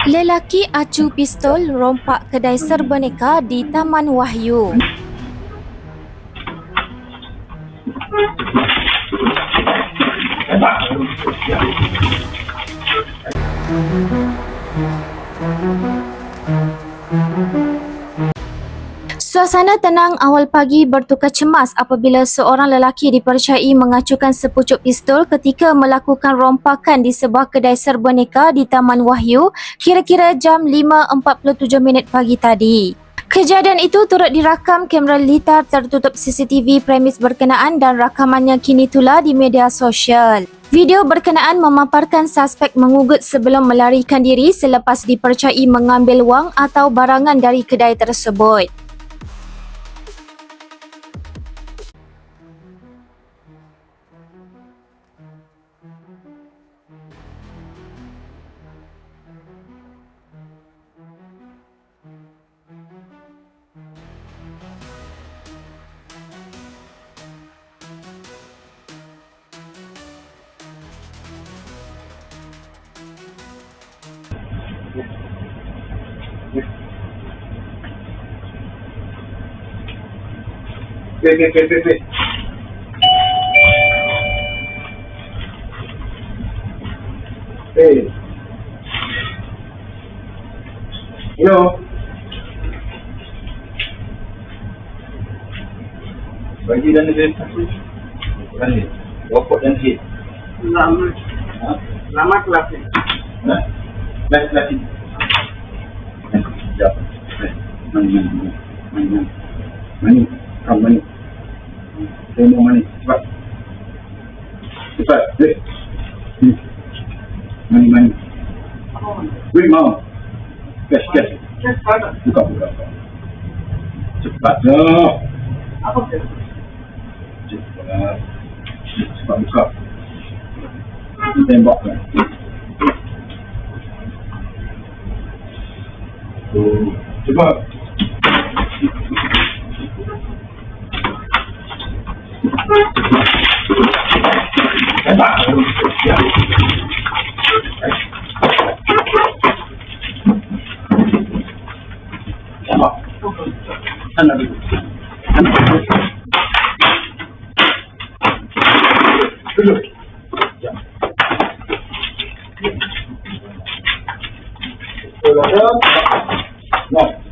Lelaki acu pistol rompak kedai serboneka di Taman Wahyu. Suasana tenang awal pagi bertukar cemas apabila seorang lelaki dipercayai mengacukan sepucuk pistol ketika melakukan rompakan di sebuah kedai serboneka di Taman Wahyu kira-kira jam 5.47 pagi tadi. Kejadian itu turut dirakam kamera litar tertutup CCTV premis berkenaan dan rakamannya kini tular di media sosial. Video berkenaan memaparkan suspek mengugut sebelum melarikan diri selepas dipercayai mengambil wang atau barangan dari kedai tersebut. Wait. Hey. Hello. Bagi dan negeri satu. Bagi. Rokok dan hit. Lama kelas ni. Kelas ini. Sekejap. Mani. Kamu mani. Saya mau mani. Cepat. Mani. Wait, mau. Cash. Kes mana? Buka. Cepat dah. Apa kes? Cepat buka. Tembak kan. Cepat. Tembak. Ya. Tembak. Sana dulu. Duduk. Ya. No.